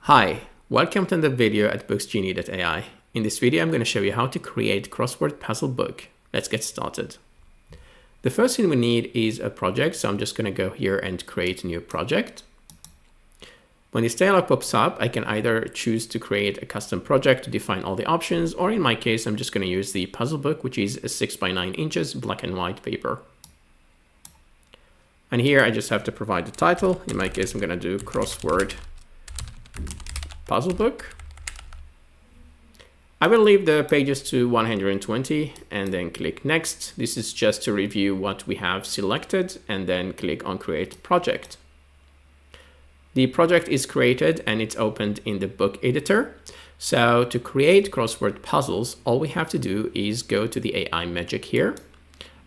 Hi, welcome to the video at booksgenie.ai. In this video, I'm going to show you how to create crossword puzzle book. Let's get started. The first thing we need is a project, so I'm just going to go here and create a new project. When this dialog pops up, I can either choose to create a custom project to define all the options, or in my case, I'm just going to use the puzzle book, which is a 6 by 9 inches black and white paper. And here I just have to provide the title. In my case, I'm going to do Crossword Puzzle book. I will leave the pages to 120 and then click next. This is just to review what we have selected and then click on create project. The project is created and it's opened in the book editor. So to create crossword puzzles, all we have to do is go to the AI magic here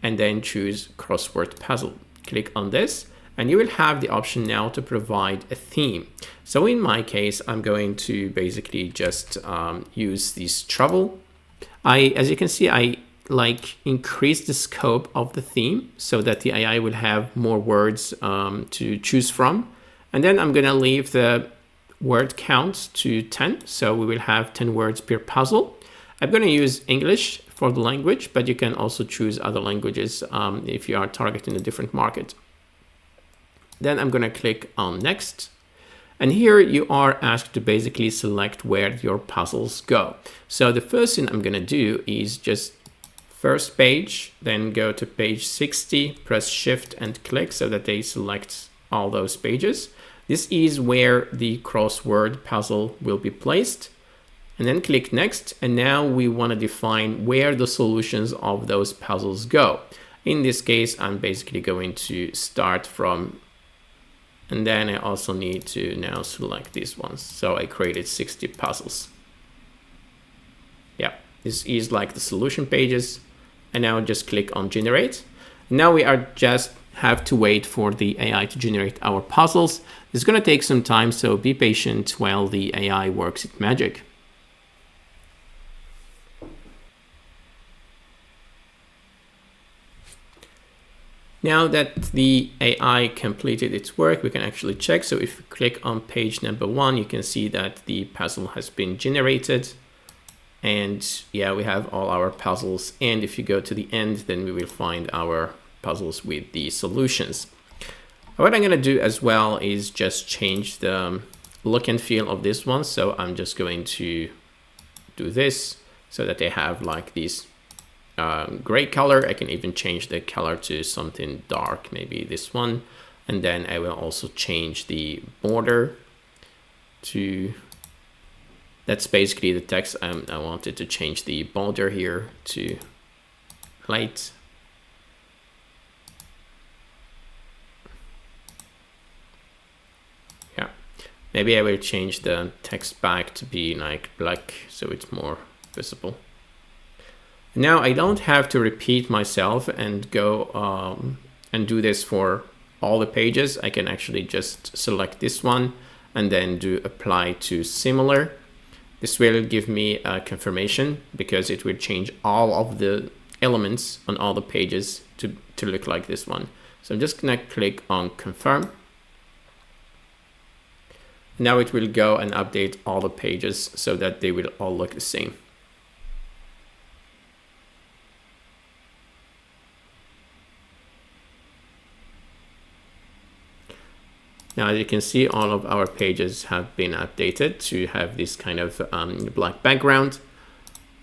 and then choose crossword puzzle. Click on this and you will have the option now to provide a theme. So in my case, I'm going to basically just use this trouble. As you can see, I increase the scope of the theme so that the AI will have more words to choose from. And then I'm gonna leave the word count to 10. So we will have 10 words per puzzle. I'm gonna use English for the language, but you can also choose other languages if you are targeting a different market. Then I'm gonna click on next. And here you are asked to basically select where your puzzles go. So the first thing I'm gonna do is just first page, then go to page 60, press shift and click so that they select all those pages. This is where the crossword puzzle will be placed. And then click next. And now we wanna define where the solutions of those puzzles go. In this case, I'm basically going to start from, and then I also need to now select these ones. So I created 60 puzzles. Yeah, this is like the solution pages. And now just click on generate. Now we are just have to wait for the AI to generate our puzzles. It's gonna take some time, so be patient while the AI works its magic. Now that the AI completed its work, we can actually check. So if we click on page number 1, you can see that the puzzle has been generated. And yeah, we have all our puzzles. And if you go to the end, then we will find our puzzles with the solutions. What I'm going to do as well is just change the look and feel of this one. So I'm just going to do this so that they have like this gray color. I can even change the color to something dark, maybe this one. And then I will also change the border to, that's basically the text. I wanted to change the border here to light. Yeah, maybe I will change the text back to be like black so it's more visible. Now I don't have to repeat myself and go and do this for all the pages. I can actually just select this one and then do apply to similar. This will give me a confirmation because it will change all of the elements on all the pages to look like this one. So I'm just gonna click on confirm. Now it will go and update all the pages so that they will all look the same. Now, as you can see, all of our pages have been updated to have this kind of black background.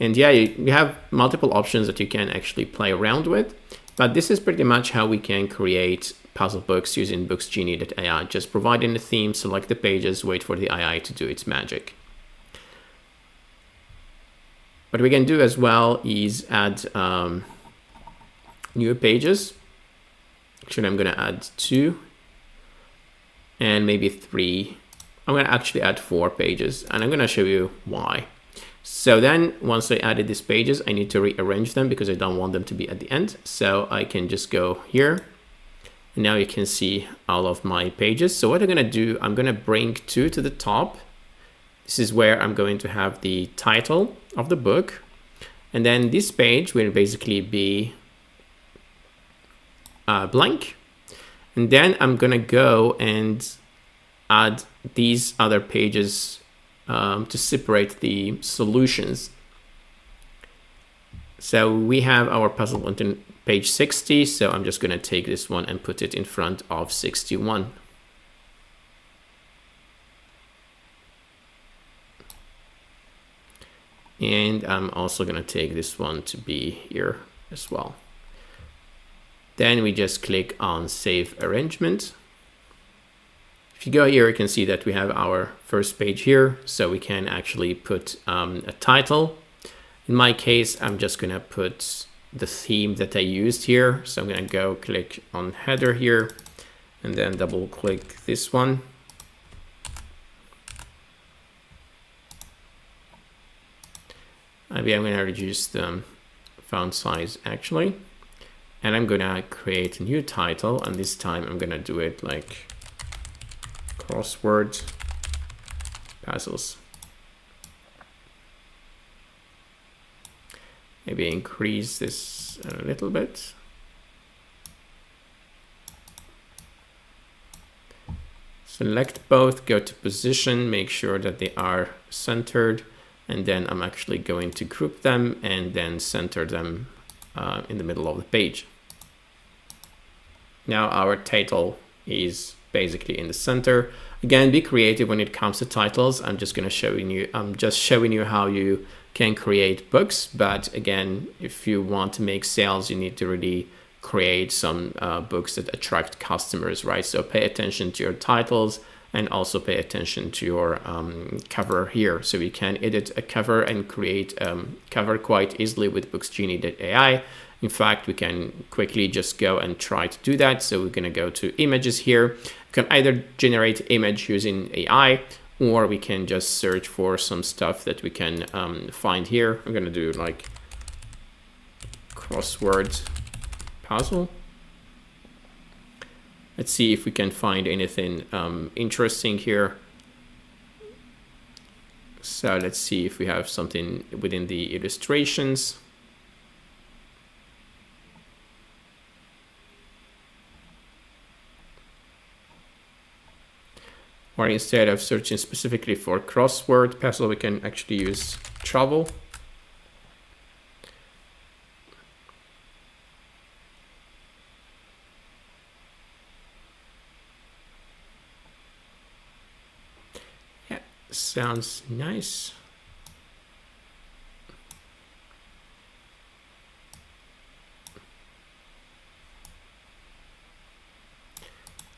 And yeah, you have multiple options that you can actually play around with. But this is pretty much how we can create puzzle books using booksgenie.ai. Just providing the theme, select the pages, wait for the AI to do its magic. What we can do as well is add new pages. Actually, I'm going to add 2. And maybe 3. I'm going to actually add 4 pages and I'm going to show you why. So then once I added these pages, I need to rearrange them because I don't want them to be at the end. So I can just go here. And now you can see all of my pages. So what I'm going to do, I'm going to bring 2 to the top. This is where I'm going to have the title of the book. And then this page will basically be blank. And then I'm gonna go and add these other pages to separate the solutions. So we have our puzzle on page 60, so I'm just going to take this one and put it in front of 61. And I'm also going to take this one to be here as well. Then we just click on Save Arrangement. If you go here, you can see that we have our first page here, so we can actually put a title. In my case, I'm just going to put the theme that I used here. So I'm going to go click on header here and then double click this one. Maybe I'm going to reduce the font size actually. And I'm going to create a new title. And this time I'm going to do it like Crossword Puzzles. Maybe increase this a little bit. Select both, go to position, make sure that they are centered, and then I'm actually going to group them and then center them in the middle of the page. Now our title is basically in the center. Again, be creative when it comes to titles. I'm just showing you how you can create books, but again, if you want to make sales, you need to really create some books that attract customers, right? So pay attention to your titles and also pay attention to your cover here. So you can edit a cover and create a cover quite easily with booksgenie.ai. In fact, we can quickly just go and try to do that. So we're going to go to images here. You can either generate image using AI, or we can just search for some stuff that we can find here. I'm going to do like Crosswords Puzzle. Let's see if we can find anything interesting here. So let's see if we have something within the illustrations. Or instead of searching specifically for crossword puzzle, we can actually use travel. Yeah, sounds nice.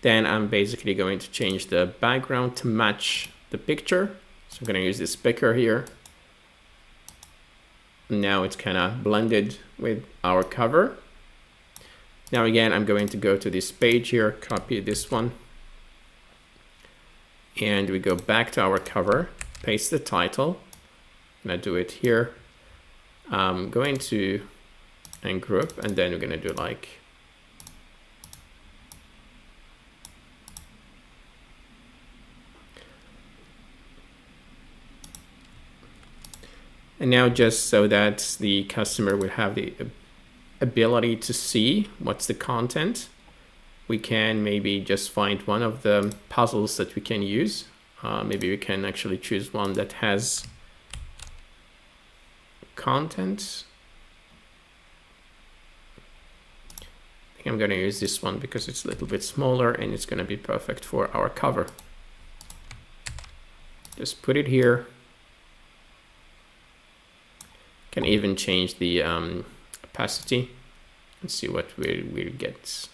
Then I'm basically going to change the background to match the picture. So I'm going to use this picker here. Now it's kind of blended with our cover. Now again, I'm going to go to this page here, copy this one. And we go back to our cover, paste the title. I'm going to do it here. I'm going to ungroup, and then we're going to do like and now just so that the customer would have the ability to see what's the content, we can maybe just find one of the puzzles that we can use. Maybe we can actually choose one that has content. I think I'm going to use this one because it's a little bit smaller and it's going to be perfect for our cover. Just put it here. Can even change the opacity and see what we'll get.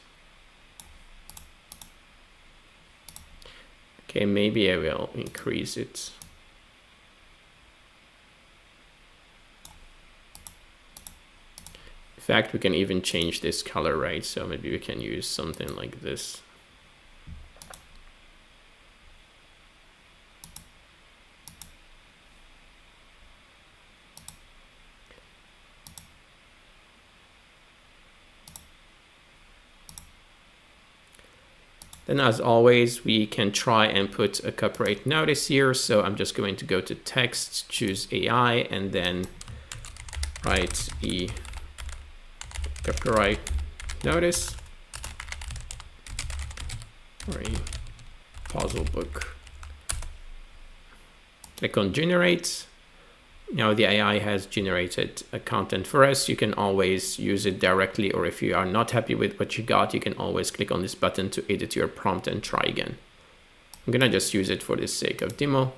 Okay, maybe I will increase it. In fact, we can even change this color, right? So maybe we can use something like this. Then as always, we can try and put a copyright notice here. So I'm just going to go to text, choose AI, and then write a copyright notice for a puzzle book. Click on generate. Now the AI has generated a content for us. You can always use it directly, or if you are not happy with what you got, you can always click on this button to edit your prompt and try again. I'm gonna just use it for the sake of demo.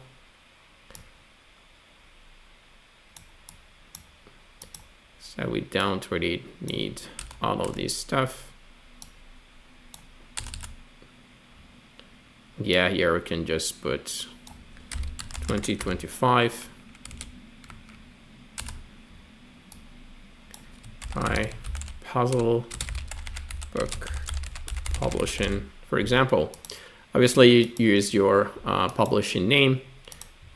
So we don't really need all of this stuff. Yeah, here we can just put 2025. Puzzle book publishing, for example. Obviously, you use your publishing name,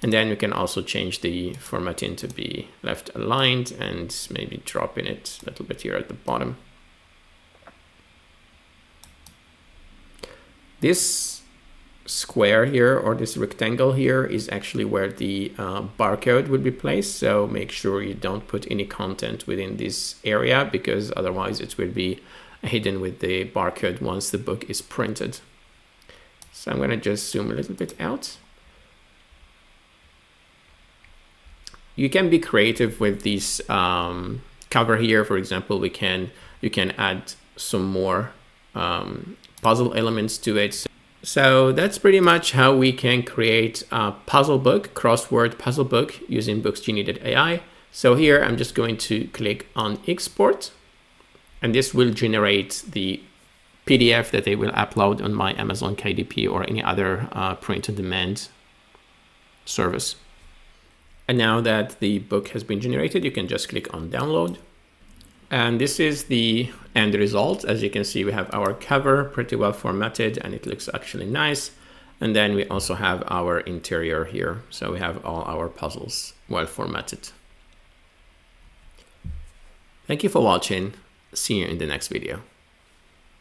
and then you can also change the formatting to be left aligned and maybe dropping it a little bit here at the bottom. This square here, or this rectangle here, is actually where the barcode would be placed. So make sure you don't put any content within this area, because otherwise it will be hidden with the barcode once the book is printed. So I'm going to just zoom a little bit out. You can be creative with this cover here. For example, you can add some more puzzle elements to it. So that's pretty much how we can create a puzzle book, crossword puzzle book, using booksgenie.ai. So here I'm just going to click on export, and this will generate the PDF that they will upload on my Amazon KDP or any other print-on-demand service. And now that the book has been generated, you can just click on download. And this is the end result. As you can see, we have our cover pretty well formatted, and it looks actually nice. And then we also have our interior here. So we have all our puzzles well formatted. Thank you for watching. See you in the next video.